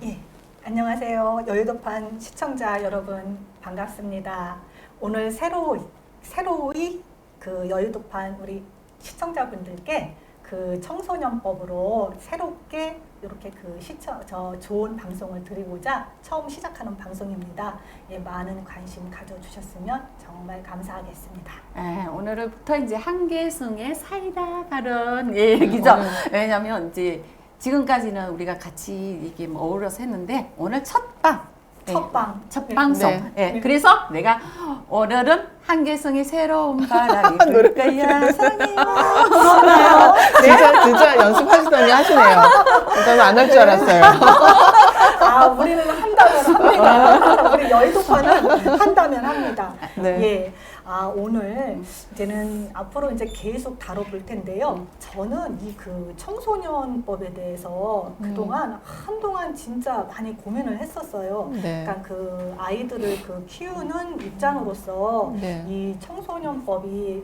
예, 안녕하세요. 여의도판 시청자 여러분 반갑습니다. 오늘 새로이 그 여의도판 우리 시청자분들께 그 청소년법으로 새롭게 이렇게 좋은 방송을 드리고자 처음 시작하는 방송입니다. 예, 많은 관심 가져주셨으면 정말 감사하겠습니다. 오늘부터 이제 한계승의 사이다 발언 얘기죠. 왜냐면 이제 지금까지는 우리가 같이 이게 뭐 어우러서 했는데 오늘 첫 방송. 네. 그래서 내가 오늘은 한계승의 새로운 바람이 불 거야 사랑해요. 진짜 연습하시더니 하시네요. 저는 안 할 줄 알았어요. 우리는 한다면 합니다. 우리 여의도판은 한다면 합니다. 네. 예. 오늘 이제는 앞으로 이제 계속 다뤄볼 텐데요. 저는 이 그 청소년법에 대해서 그동안 한동안 진짜 많이 고민을 했었어요. 네. 그러니까 그 아이들을 그 키우는 입장으로서 네. 이 청소년법이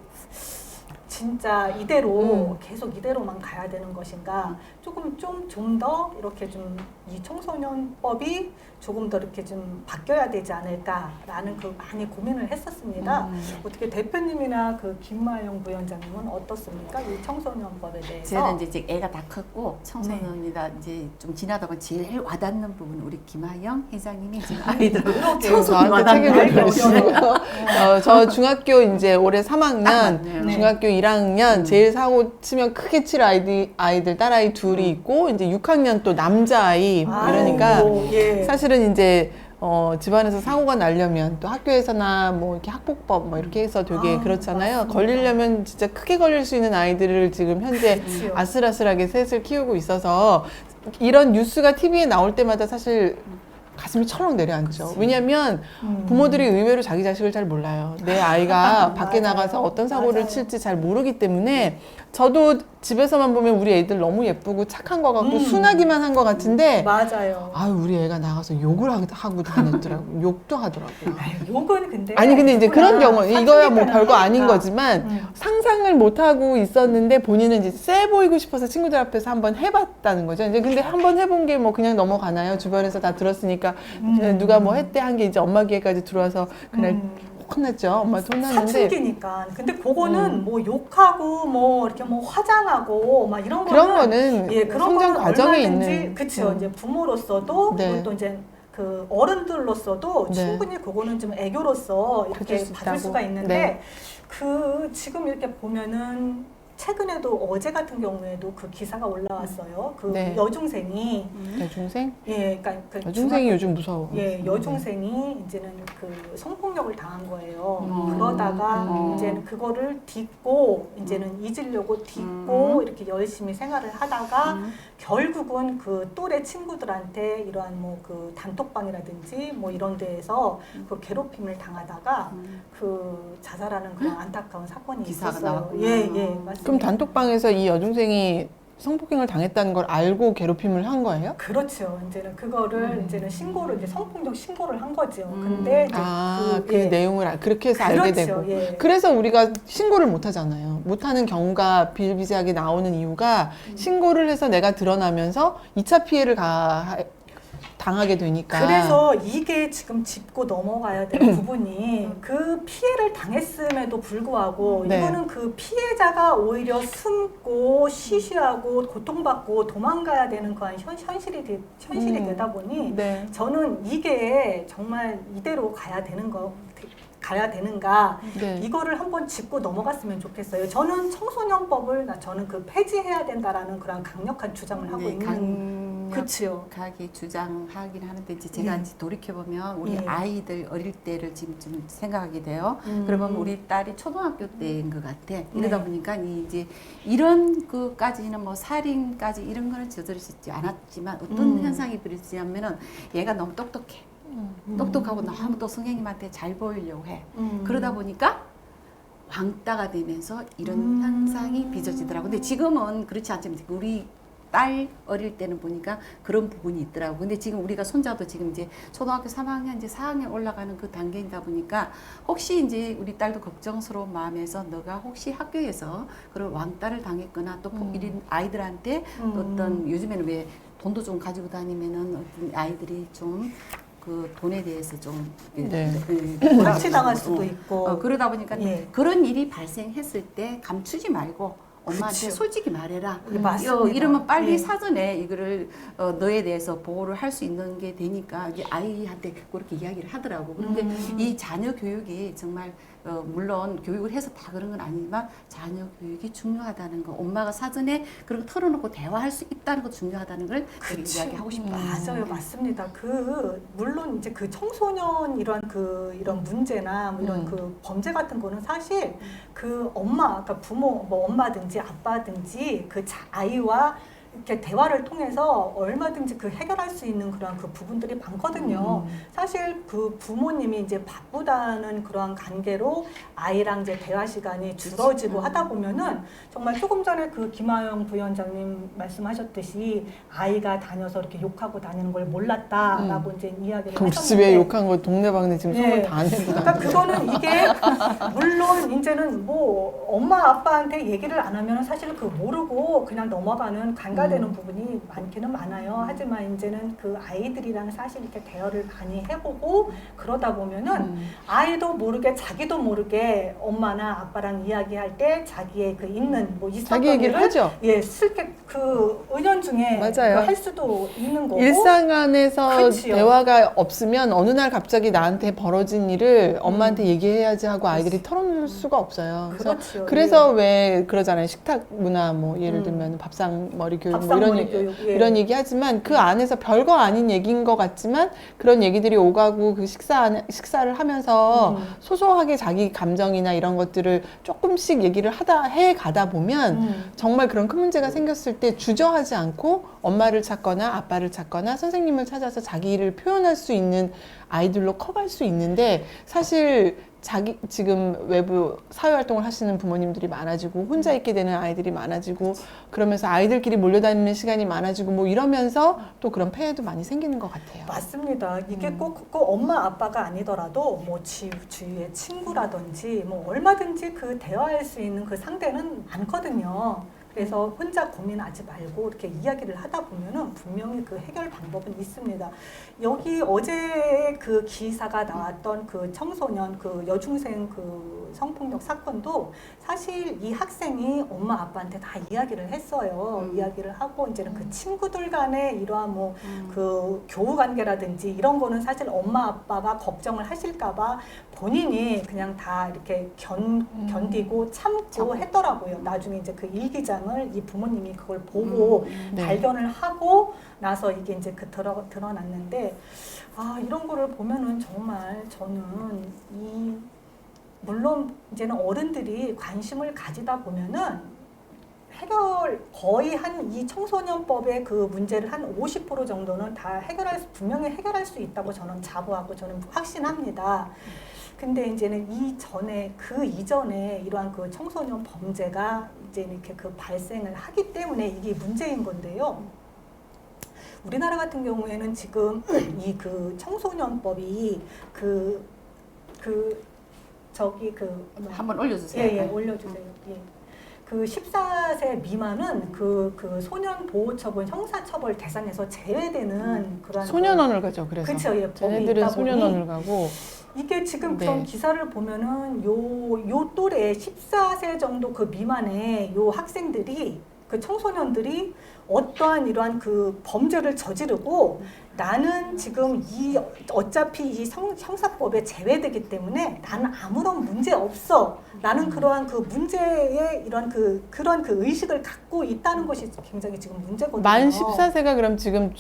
진짜 이대로 계속 이대로만 가야 되는 것인가, 조금 좀 더 이렇게 좀 이 청소년법이 조금 더 이렇게 좀 바뀌어야 되지 않을까라는 그 많이 고민을 했었습니다. 어떻게 대표님이나 그 김마영 부위원장님은 어떻습니까? 이 청소년법에 대해서. 저는 이제 애가 다 컸고 청소년이다 이제 좀 지나다 보면 제일 와닿는 부분 우리 김하영 회장님이 지금 아이들 저한테 책임을 돌리시네요. 저 중학교 이제 올해 3학년, 네. 중학교 1학년 제일 사고 치면 크게 칠 아이들 딸아이 둘이 있고 이제 6학년 또 남자아이 이러니까 예. 사실은 이제 집안에서 사고가 나려면 또 학교에서나 뭐 이렇게 학폭법 뭐 이렇게 해서 되게 그렇잖아요. 맞습니다. 걸리려면 진짜 크게 걸릴 수 있는 아이들을 지금 현재 그렇지요. 아슬아슬하게 셋을 키우고 있어서 이런 뉴스가 TV에 나올 때마다 사실 가슴이 철렁 내려앉죠. 왜냐하면 부모들이 의외로 자기 자식을 잘 몰라요. 내 아이가 밖에 맞아요. 나가서 어떤 사고를 맞아요. 칠지 잘 모르기 때문에 저도 집에서만 보면 우리 애들 너무 예쁘고 착한 것 같고 순하기만 한 것 같은데 맞아요. 우리 애가 나가서 욕을 하고 다녔더라고. 욕도 하더라고요. 욕은 근데 아니 근데 이제 그런 경우 이거야 뭐 별거 아닌 하니까. 거지만 상상을 못 하고 있었는데 본인은 이제 세 보이고 싶어서 친구들 앞에서 한번 해봤다는 거죠. 이제 근데 한번 해본 게 뭐 그냥 넘어가나요? 주변에서 다 들었으니까 누가 뭐 했대 한 게 이제 엄마 귀에까지 들어와서 그날 혼났죠. 엄마도 혼났는데 사춘기니까. 근데 그거는 뭐 욕하고 뭐 이렇게 뭐 화장하고 막 이런 그런 거는 그런 성장 거는 과정에 얼마든지, 있는 그쵸. 이제 부모로서도 네. 그리고 또 이제 그 어른들로서도 네. 충분히 그거는 좀 애교로서 이렇게 가질 수 받을 있다고. 수가 있는데 네. 그 지금 이렇게 보면은 최근에도 어제 같은 경우에도 그 기사가 올라왔어요. 그 네. 여중생이 여중생? 그러니까 여중생이 요즘 무서워. 예, 여중생이 이제는 그 성폭력을 당한 거예요. 음. 그러다가 음. 이제는 그거를 딛고 이제는 잊으려고 딛고 이렇게 열심히 생활을 하다가 결국은 그 또래 친구들한테 이러한 뭐 그 단톡방이라든지 뭐 이런 데에서 그 괴롭힘을 당하다가 그 자살하는 그런 안타까운 사건이 기사가 있었어요. 나왔구나. 예, 맞습니다. 그럼 단톡방에서 이 여중생이 성폭행을 당했다는 걸 알고 괴롭힘을 한 거예요? 그렇죠. 이제는 그거를 이제는 이제 성폭력 신고를 한 거죠. 근데 이제 그 내용을 그렇게 해서 알게 그렇죠. 되고. 예. 그래서 우리가 신고를 못 하잖아요. 못 하는 경우가 비일비재하게 나오는 이유가 신고를 해서 내가 드러나면서 2차 피해를 당하게 되니까. 그래서 이게 지금 짚고 넘어가야 될 부분이 그 피해를 당했음에도 불구하고 네. 이거는 그 피해자가 오히려 숨고 쉬쉬하고 고통받고 도망가야 되는 그런 현실이 되다 보니 네. 저는 이게 정말 이대로 가야 되는가 네. 이거를 한번 짚고 넘어갔으면 좋겠어요. 저는 청소년법을 저는 그 폐지해야 된다라는 그런 강력한 주장을 하고 있는. 그렇죠. 강력하게 주장하긴 하는데 이제 제가 이제 돌이켜 보면 우리 예. 아이들 어릴 때를 지금 좀 생각하게 돼요. 그러면 우리 딸이 초등학교 때인 것 같아. 이러다 보니까 이제 이런 그까지는 뭐 살인까지 이런 거는 저지르지 않았지만 어떤 현상이 벌어지냐면은 얘가 너무 똑똑해. 똑똑하고 너무 또 선생님한테 잘 보이려고 해. 그러다 보니까 왕따가 되면서 이런 현상이 빚어지더라고. 근데 지금은 그렇지 않지만 우리 딸 어릴 때는 보니까 그런 부분이 있더라고. 근데 지금 우리가 손자도 지금 이제 초등학교 3학년 이제 4학년 올라가는 그 단계이다 보니까 혹시 이제 우리 딸도 걱정스러운 마음에서 너가 혹시 학교에서 그런 왕따를 당했거나 또 이런 아이들한테 또 어떤 요즘에는 왜 돈도 좀 가지고 다니면은 어떤 아이들이 좀 그 돈에 대해서 좀 네. 납치당할 수도 있고. 그러다 보니까 예. 그런 일이 발생했을 때 감추지 말고 엄마한테 그쵸. 솔직히 말해라. 예, 맞습니다. 이러면 빨리 예. 사전에 이거를 너에 대해서 보호를 할 수 있는 게 되니까 이제 아이한테 그렇게 이야기를 하더라고. 그런데 이 자녀 교육이 정말 물론 교육을 해서 다 그런 건 아니지만 자녀 교육이 중요하다는 거, 엄마가 사전에 그런 거 털어놓고 대화할 수 있다는 거 중요하다는 걸 되게 그치. 이야기하고 싶다. 맞아요, 맞습니다. 물론 이제 그 청소년 이런 문제나 뭐 이런 그 범죄 같은 거는 사실 그 그러니까 부모, 뭐 엄마든지 아빠든지 그 아이와 이렇게 대화를 통해서 얼마든지 그 해결할 수 있는 그런 그 부분들이 많거든요. 사실 그 부모님이 이제 바쁘다는 그러한 관계로 아이랑 이제 대화 시간이 줄어지고 하다 보면은 정말 조금 전에 그 김하영 부위원장님 말씀하셨듯이 아이가 다녀서 이렇게 욕하고 다니는 걸 몰랐다라고 이제 이야기를 우리 하셨는데 집에 욕한 거 동네방네 지금 네. 소문 다 내고 그러니까 그거는 이게 물론 이제는 뭐 엄마 아빠한테 얘기를 안 하면 사실 그 모르고 그냥 넘어가는 간과되는 부분이 많기는 많아요. 하지만 이제는 그 아이들이랑 사실 이렇게 대화를 많이 해보고 그러다 보면은 아이도 모르게 자기도 모르게 엄마나 아빠랑 이야기할 때 자기의 그 있는 뭐 있었던 자기 얘기를 일을 하죠. 예, 슬게 그 은연중에 맞아요. 할 수도 있는 거고 일상 안에서 그치요. 대화가 없으면 어느 날 갑자기 나한테 벌어진 일을 엄마한테 얘기해야지 하고 아이들이 털어놓을 수가 없어요. 그렇죠. 그래서 왜 그러잖아요. 식탁 문화 뭐 예를 들면 밥상머리 교육 뭐 이런 밥상머리 교육, 예. 이런 얘기 하지만 그 안에서 별거 아닌 얘기인 것 같지만 그런 얘기들이 오가고 그 식사를 하면서 소소하게 자기 감정이나 이런 것들을 조금씩 얘기를 해 가다 보면 정말 그런 큰 문제가 생겼을 때 주저하지 않고 엄마를 찾거나 아빠를 찾거나 선생님을 찾아서 자기 일을 표현할 수 있는 아이들로 커갈 수 있는데 사실 지금 외부 사회활동을 하시는 부모님들이 많아지고 혼자 있게 되는 아이들이 많아지고 그러면서 아이들끼리 몰려다니는 시간이 많아지고 뭐 이러면서 또 그런 폐해도 많이 생기는 것 같아요. 맞습니다. 이게 꼭 엄마 아빠가 아니더라도 뭐 주위의 친구라든지 뭐 얼마든지 그 대화할 수 있는 그 상대는 많거든요. 그래서 혼자 고민하지 말고 이렇게 이야기를 하다 보면은 분명히 그 해결 방법은 있습니다. 여기 어제 그 기사가 나왔던 그 청소년 그 여중생 그 성폭력 사건도 사실 이 학생이 엄마 아빠한테 다 이야기를 했어요. 이야기를 하고 이제는 그 친구들 간에 이러한 뭐 그 교우 관계라든지 이런 거는 사실 엄마 아빠가 걱정을 하실까봐 본인이 그냥 다 이렇게 견디고 참고 했더라고요. 나중에 이제 그 일기장을 이 부모님이 그걸 보고 네. 발견을 하고 나서 이게 이제 드러났는데 이런 거를 보면은 정말 저는 물론 이제는 어른들이 관심을 가지다 보면은 거의 이 청소년법의 그 문제를 한 50% 정도는 다 분명히 해결할 수 있다고 저는 자부하고 저는 확신합니다. 근데 이제는 그 이전에 이러한 그 청소년 범죄가 이제 이렇게 그 발생을 하기 때문에 이게 문제인 건데요. 우리나라 같은 경우에는 지금 이 그 청소년법이 한번 올려주세요. 예, 올려주세요. 예. 그 14세 미만은 그 소년보호처분 형사처벌 대상에서 제외되는 그런 소년원을 가죠. 그래서 그쵸, 예, 법이 쟤네들은 있다 소년원을 가고 이게 지금 네. 전 기사를 보면은 요 또래 14세 정도 그 미만의 요 학생들이 그 청소년들이 어떠한 이러한 그 범죄를 저지르고 나는 지금 어차피 이 형사법에 제외되기 때문에 나는 아무런 문제 없어. 나는 그러한 그 문제에 그런 그 의식을 갖고 있다는 것이 굉장히 지금 문제거든요. 만 14세가 그럼 지금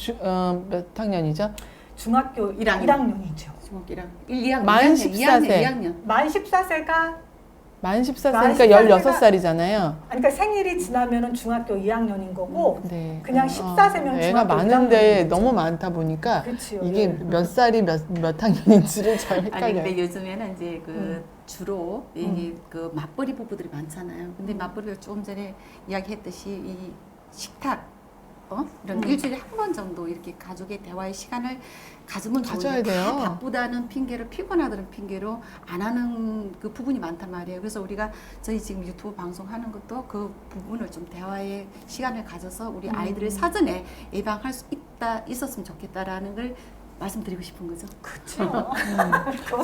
몇 학년이죠? 중학교 1학년. 1학년이죠. 중학교랑 2학년. 만 14세. 2학년. 만 14세가 만 14세니까 16살이잖아요. 그러니까 생일이 지나면은 중학교 2학년인 거고 네. 그냥 14세면 애가 중학교 많은데 1학년이죠. 너무 많다 보니까 그치요. 이게 예. 몇 살이 몇 학년인지를 잘 아니 헷갈려요. 근데 요즘에는 이제 주로 이게 그 맞벌이 부부들이 많잖아요. 근데 맞벌이가 조금 전에 이야기했듯이 이 식탁 이런 일주일에 한 번 정도 이렇게 가족의 대화의 시간을 가지면 가져야 좋은데 다 돼요. 바쁘다는 핑계로 피곤하다는 핑계로 안 하는 그 부분이 많단 말이에요. 그래서 우리가 저희 지금 유튜브 방송하는 것도 그 부분을 좀 대화의 시간을 가져서 우리 아이들을 사전에 예방할 수 있었으면 좋겠다라는 걸 말씀드리고 싶은 거죠. 그렇죠.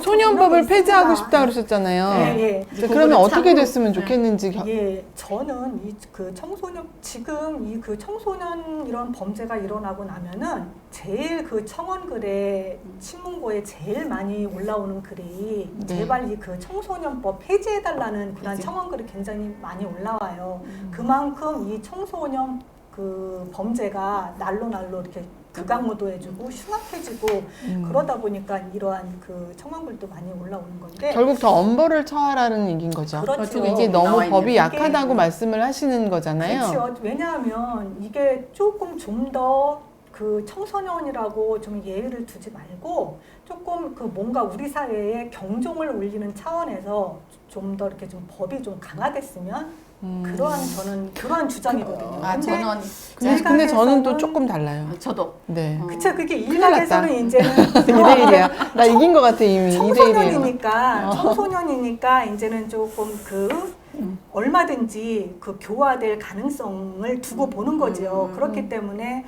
소년법을 폐지하고 싶다 그러셨잖아요. 예, 예. 네, 그러면 어떻게 됐으면 네. 좋겠는지 예, 저는 이 그 청소년 지금 이 그 청소년 이런 범죄가 일어나고 나면은 제일 그 청원글에 신문고에 제일 많이 올라오는 글이 네. 제발 이 그 청소년법 폐지해달라는 그런 그치. 청원글이 굉장히 많이 올라와요. 그만큼 이 청소년 그 범죄가 날로 이렇게 극악무도해지고 흉악해지고 그러다 보니까 이러한 그 청원글도 많이 올라오는 건데 결국 더 엄벌을 처하라는 얘기인 거죠. 그렇죠. 이게 너무 나와 있는 법이 이게- 약하다고 말씀을 하시는 거잖아요. 그렇죠. 왜냐하면 이게 조금 좀 더 그 청소년이라고 좀 예의를 두지 말고 조금 그 뭔가 우리 사회에 경종을 울리는 차원에서 좀 더 이렇게 좀 법이 좀 강화됐으면 그러한 저는 그러한 주장이거든요. 아, 근데 저는 근데 저는 또 일각에서는- 조금 달라요. 저도 네. 그쵸, 그게 큰일 났다. 일각에서는 이제는 2대1이야. 나 이긴 것 같아, 이미. 2대1이에요. 청소년이니까 이제는 조금 그 얼마든지 그 교화될 가능성을 두고 보는 거죠. 그렇기 때문에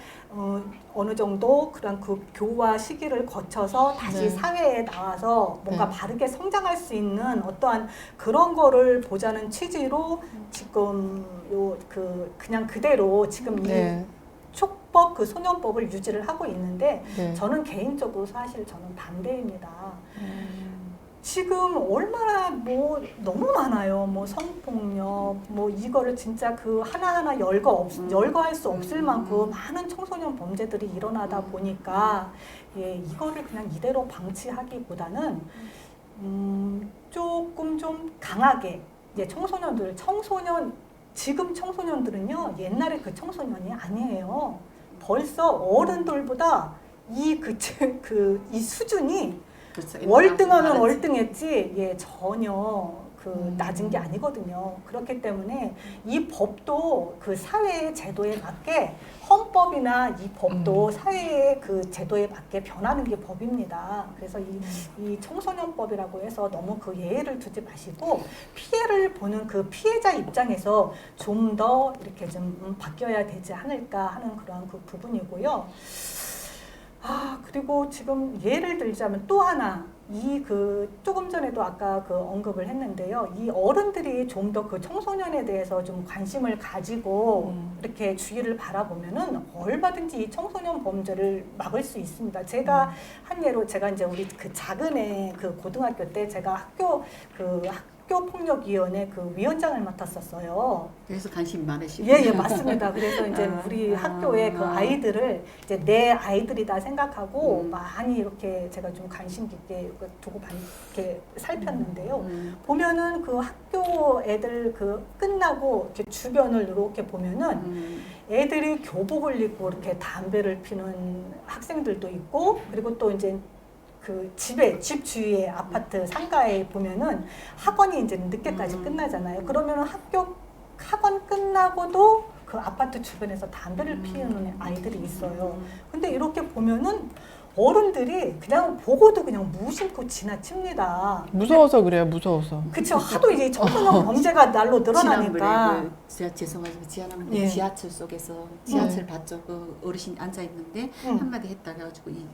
어느 정도 그런 그 교화 시기를 거쳐서 다시 네. 사회에 나와서 뭔가 네. 바르게 성장할 수 있는 어떠한 그런 거를 보자는 취지로 지금 요 그 그냥 그대로 지금 네. 이 촉법 그 소년법을 유지를 하고 있는데 네. 저는 개인적으로 사실 저는 반대입니다. 지금 얼마나 뭐 너무 많아요. 뭐 성폭력, 뭐 이거를 진짜 그 하나하나 열거할 수 없을 만큼 많은 청소년 범죄들이 일어나다 보니까 예, 이거를 그냥 이대로 방치하기보다는 조금 좀 강하게 이제 지금 청소년들은요 옛날에 그 청소년이 아니에요. 벌써 어른들보다 이 수준이 그렇죠. 월등하면 알았지. 월등했지, 예, 전혀 그 낮은 게 아니거든요. 그렇기 때문에 이 법도 그 사회의 제도에 맞게 헌법이나 이 법도 사회의 그 제도에 맞게 변하는 게 법입니다. 그래서 이 청소년법이라고 해서 너무 그 예의를 두지 마시고 피해를 보는 그 피해자 입장에서 좀 더 이렇게 좀 바뀌어야 되지 않을까 하는 그런 그 부분이고요. 그리고 지금 예를 들자면 또 하나, 조금 전에도 아까 그 언급을 했는데요. 이 어른들이 좀 더 그 청소년에 대해서 좀 관심을 가지고 이렇게 주의를 바라보면은 얼마든지 이 청소년 범죄를 막을 수 있습니다. 제가 한 예로 제가 이제 우리 그 작은 애 그 고등학교 때 제가 학교 폭력위원회 그 위원장을 맡았었어요. 그래서 관심이 많으시고. 예, 맞습니다. 그래서 이제 우리 학교의 그 아이들을 이제 내 아이들이다 생각하고 많이 이렇게 제가 좀 관심 깊게 두고 이렇게 살폈는데요. 보면은 그 학교 애들 그 끝나고 이렇게 주변을 이렇게 보면은 애들이 교복을 입고 이렇게 담배를 피는 학생들도 있고 그리고 또 이제 그 집 주위에 아파트 상가에 보면은 학원이 이제 늦게까지 끝나잖아요. 그러면은 학원 끝나고도 그 아파트 주변에서 담배를 피우는 아이들이 있어요. 근데 이렇게 보면은 어른들이 그냥 보고도 그냥 무심코 지나칩니다. 무서워서 그래요, 무서워서. 그쵸. 하도 이제 청소년 범죄가 날로 늘어나니까. 죄송하지만 지난번에 예. 지하철 속에서 지하철 밭쪽 그 어르신이 앉아 있는데 한마디 했다 그래가지고 이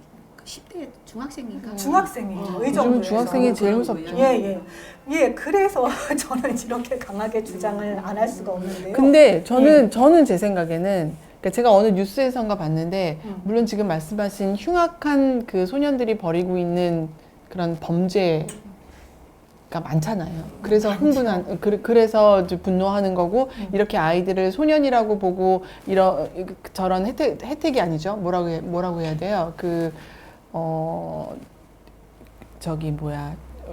10대 중학생인가? 중학생이에요. 이 요즘 정도에서. 중학생이 제일 무섭죠. 예, 그래서 저는 이렇게 강하게 주장을 안 할 수가 없는데요. 근데 저는 제 생각에는 그러니까 제가 어느 뉴스에선가 봤는데 물론 지금 말씀하신 흉악한 그 소년들이 벌이고 있는 그런 범죄가 많잖아요. 그래서 그래서 이제 분노하는 거고 이렇게 아이들을 소년이라고 보고 저런 혜택이 아니죠. 뭐라고 해야 돼요?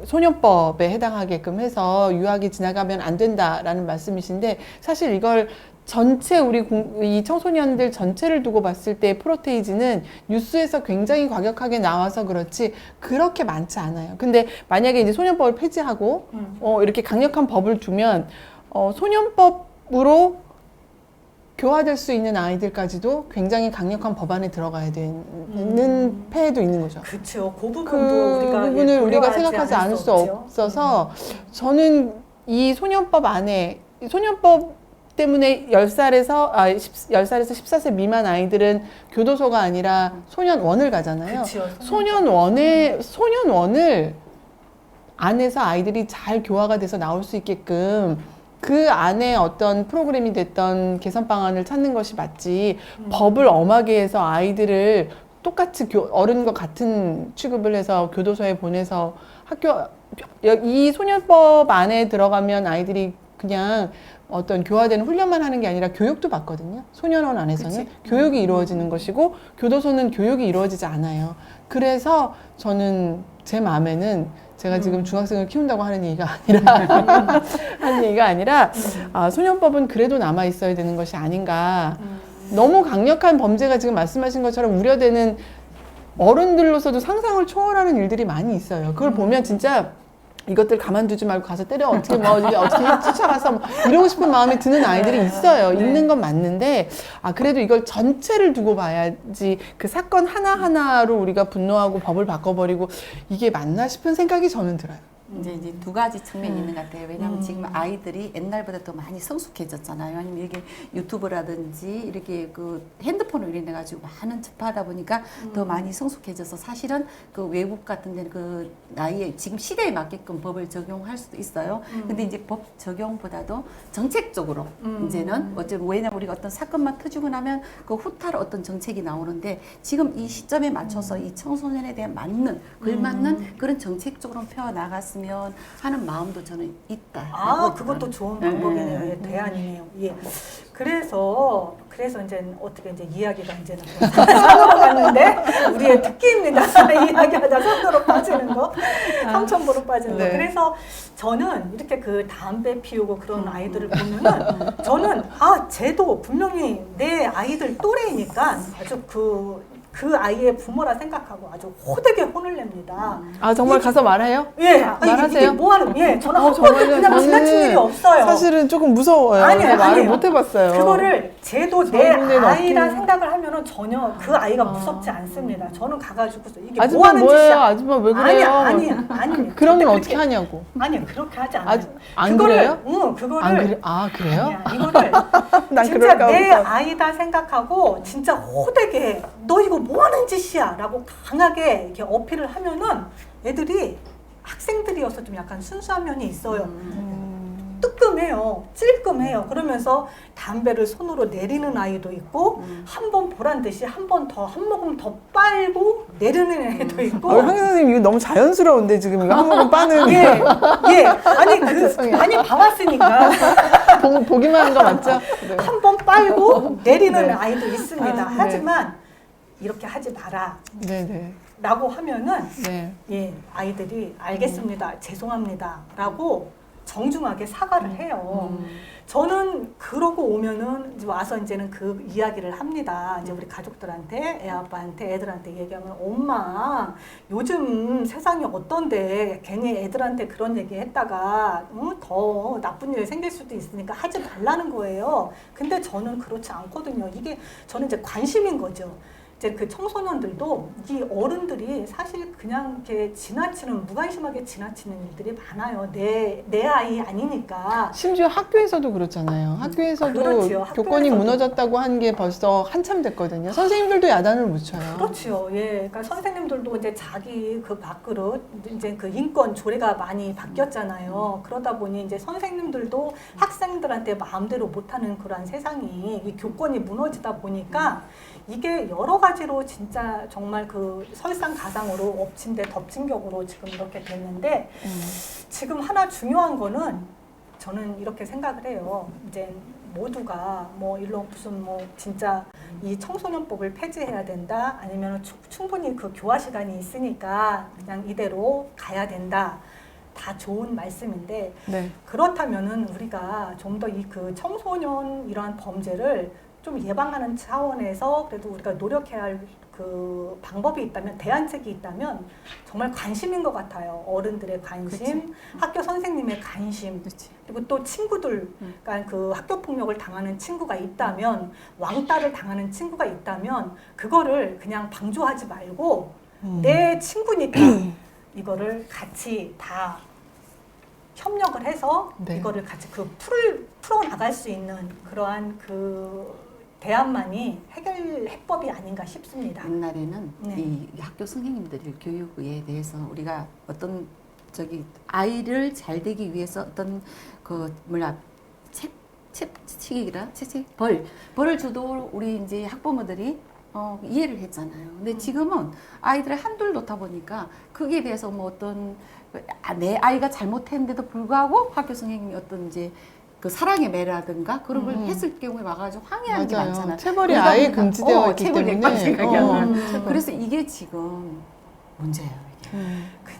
소년법에 해당하게끔 해서 유학이 지나가면 안 된다라는 말씀이신데 사실 이걸 전체 이 청소년들 전체를 두고 봤을 때 프로테이지는 뉴스에서 굉장히 과격하게 나와서 그렇지 그렇게 많지 않아요. 근데 만약에 이제 소년법을 폐지하고 이렇게 강력한 법을 두면 소년법으로 교화될 수 있는 아이들까지도 굉장히 강력한 법안에 들어가야 되는 폐해도 있는 거죠. 그렇죠. 그 부분도 그 우리가 부분을 우리가 고려하지 생각하지 않을 수 없죠. 없어서 저는 이 소년법 안에 소년법 때문에 10살에서 14세 미만 아이들은 교도소가 아니라 소년원을 가잖아요. 그쵸, 소년원을 안에서 아이들이 잘 교화가 돼서 나올 수 있게끔 그 안에 어떤 프로그램이 됐던 개선 방안을 찾는 것이 맞지 법을 엄하게 해서 아이들을 똑같이 어른과 같은 취급을 해서 교도소에 보내서 이 소년법 안에 들어가면 아이들이 그냥 어떤 교화되는 훈련만 하는 게 아니라 교육도 받거든요. 소년원 안에서는 교육이 이루어지는 것이고 교도소는 교육이 이루어지지 않아요. 그래서 저는 제 마음에는 제가 지금 중학생을 키운다고 하는 얘기가 아니라 소년법은 그래도 남아 있어야 되는 것이 아닌가. 너무 강력한 범죄가 지금 말씀하신 것처럼 우려되는 어른들로서도 상상을 초월하는 일들이 많이 있어요. 그걸 보면 진짜 이것들 가만두지 말고 가서 때려 어떻게 쫓아가서 이러고 싶은 마음이 드는 아이들이 있어요. 네. 있는 건 맞는데 그래도 이걸 전체를 두고 봐야지 그 사건 하나하나로 우리가 분노하고 법을 바꿔버리고 이게 맞나 싶은 생각이 저는 들어요. 이제 두 가지 측면이 있는 것 같아요. 왜냐하면 지금 아이들이 옛날보다 더 많이 성숙해졌잖아요. 아니면 이렇게 유튜브라든지 이렇게 그 핸드폰을 이용해 가지고 많은 접하다 보니까 더 많이 성숙해져서 사실은 그 외국 같은 데는 그 나이에 지금 시대에 맞게끔 법을 적용할 수도 있어요. 근데 이제 법 적용보다도 정책적으로 이제는 어쨌든 왜냐면 우리가 어떤 사건만 터지고 나면 그 후타로 어떤 정책이 나오는데 지금 이 시점에 맞춰서 이 청소년에 대한 맞는 걸맞는 그런 정책적으로 펴 나갔으면 하는 마음도 저는 있다. 그것도 좋은 방법이네요. 예, 대안이네요. 예. 그래서 이제 어떻게 이제 이야기가 이제는 산으로 갔는데 우리의 특기입니다. 이야기하다 산으로 빠지는 거, 삼천포로 빠지는 거. 네. 그래서 저는 이렇게 그 담배 피우고 그런 아이들을 보면은 저는 쟤도 분명히 내 아이들 또래이니까 아주 그 아이의 부모라 생각하고 아주 호되게 혼을 냅니다. 정말 가서 말해요? 예, 말하세요? 이게 뭐 하는? 예, 저는 한 번도 정말요? 그냥 지나친 일이 없어요. 사실은 조금 무서워요. 아니에요, 말을 아니에요. 못 해봤어요. 그거를 쟤도 내 저희는 아이라 어떻게- 생각을 하면은 전혀 그 아이가 무섭지 않습니다. 저는 가가지고서 이게 뭐 아줌마 하는 뭐예요? 짓이야? 아줌마 왜 그래요? 아니야. 그런 건 절대 어떻게 하냐고. 아니요, 그렇게 하지 않아요. 안 그래요? 응, 그거를. 그래요? 아니야, 이거를 난 진짜 그럴까 내 보다. 아이다 생각하고 진짜 호되게 너 이거 뭐 하는 짓이야 라고 강하게 이렇게 어필을 하면은 애들이 학생들이어서 좀 약간 순수한 면이 있어요. 뜨끔해요. 찔끔해요. 그러면서 담배를 손으로 내리는 아이도 있고 한 번 보란 듯이 한 모금 더 빨고 내리는 애도 있고 황 선생님 이거 너무 자연스러운데 지금 이거 한 모금 빠는 예. 아니 많이 봐왔으니까 보기만 한 거 맞죠? 네. 한 번 빨고 내리는 네. 아이도 있습니다. 네. 하지만 이렇게 하지 마라 네네. 라고 하면은 네. 예, 아이들이 알겠습니다. 죄송합니다. 라고 정중하게 사과를 해요. 저는 그러고 오면은 이제 와서 이제는 그 이야기를 합니다. 이제 우리 가족들한테, 애 아빠한테, 애들한테 얘기하면 엄마 요즘 세상이 어떤데 괜히 애들한테 그런 얘기 했다가 더 나쁜 일 생길 수도 있으니까 하지 말라는 거예요. 근데 저는 그렇지 않거든요. 이게 저는 이제 관심인 거죠. 이제 그 청소년들도 이 어른들이 사실 그냥 이렇게 무관심하게 지나치는 일들이 많아요. 내 아이 아니니까. 심지어 학교에서도 그렇잖아요. 학교에서도 그렇죠. 교권이 학교에서도. 무너졌다고 한 게 벌써 한참 됐거든요. 선생님들도 야단을 못 쳐요. 그렇죠. 예. 그러니까 선생님들도 이제 자기 그 밖으로 이제 그 인권 조례가 많이 바뀌었잖아요. 그러다 보니 이제 선생님들도 학생들한테 마음대로 못하는 그런 세상이 이 교권이 무너지다 보니까 이게 여러 가지로 진짜 정말 그 설상가상으로 엎친 데 덮친 격으로 지금 이렇게 됐는데 지금 하나 중요한 거는 저는 이렇게 생각을 해요. 이제 모두가 뭐 일로 무슨 뭐 진짜 이 청소년법을 폐지해야 된다 아니면 충분히 그 교화 시간이 있으니까 그냥 이대로 가야 된다. 다 좋은 말씀인데 네. 그렇다면은 우리가 좀 더 이 그 청소년 이러한 범죄를 좀 예방하는 차원에서 그래도 우리가 노력해야 할 그 방법이 있다면, 대안책이 있다면 정말 관심인 것 같아요. 어른들의 관심, 학교 선생님의 관심, 그렇지. 그리고 또 친구들, 그러니까 그 학교 폭력을 당하는 친구가 있다면, 왕따를 당하는 친구가 있다면 그거를 그냥 방조하지 말고 내 친구니까 이거를 같이 다 협력을 해서 네. 이거를 같이 풀어 나갈 수 있는 그러한 그 대안만이 해법이 아닌가 싶습니다. 옛날에는 네. 이 학교 선생님들의 교육에 대해서 우리가 어떤 아이를 잘 되기 위해서 어떤 그 벌을 줘도 우리 이제 학부모들이 이해를 했잖아요. 근데 지금은 아이들을 한둘 놓다 보니까 거기에 대해서 뭐 어떤 내 아이가 잘못했는데도 불구하고 학교 선생님이 어떤 이제 그 사랑의 매라든가 그런 걸 했을 경우에 와가지고 항의하는 게 많잖아요. 체벌이 아예 금지되어 있기 체벌이 때문에. 생각이 안 나요. 체벌. 그래서 이게 지금 문제예요. 이게.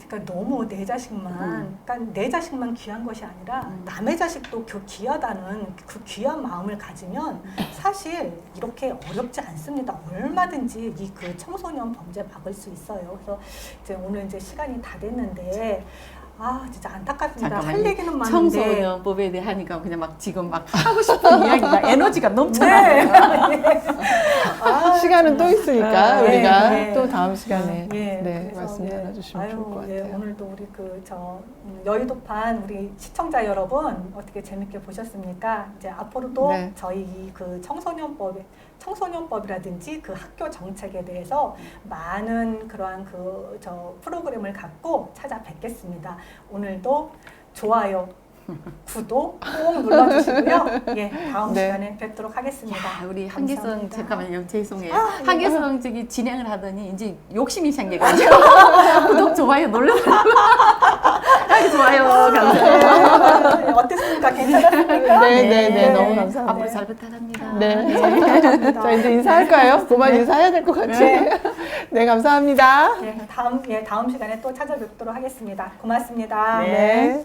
그러니까 너무 내 자식만, 그러니까 내 자식만 귀한 것이 아니라 남의 자식도 귀하다는 그 귀한 마음을 가지면 사실 이렇게 어렵지 않습니다. 얼마든지 이 그 청소년 범죄 막을 수 있어요. 그래서 이제 오늘 이제 시간이 다 됐는데. 아 진짜 안타깝습니다. 할 얘기는 많은데 청소년법에 대해 하니까 그냥 막 지금 막 하고 싶은 이야기가 에너지가 넘쳐나요. 네. 아, 시간은 또 있으니까 네, 우리가 네. 또 다음 시간에 네, 말씀 그래서, 나눠주시면 좋을 것 예, 같아요. 오늘도 우리 여의도판 우리 시청자 여러분 어떻게 재밌게 보셨습니까? 이제 앞으로도 네. 저희 그 청소년법이라든지 그 학교 정책에 대해서 많은 그러한 프로그램을 갖고 찾아뵙겠습니다. 오늘도 좋아요, 구독 꼭 눌러주시고요. 예, 다음 네. 시간에 뵙도록 하겠습니다. 야, 우리 한기성 감사합니다. 잠깐만요. 죄송해요. 아, 예. 한기성 저기 진행을 하더니 이제 욕심이 생겨가지고 구독 좋아요 눌러달라고. 좋아요. 감사해요. 네, 어땠습니까? 괜찮았습니까? 네, 너무 감사합니다. 앞으로 잘 부탁합니다. 네. 감사합니다. 자, 이제 인사할까요? 그만 인사해야 될 것 같아요. 네. 네, 감사합니다. 다음 시간에 또 찾아뵙도록 하겠습니다. 고맙습니다. 네.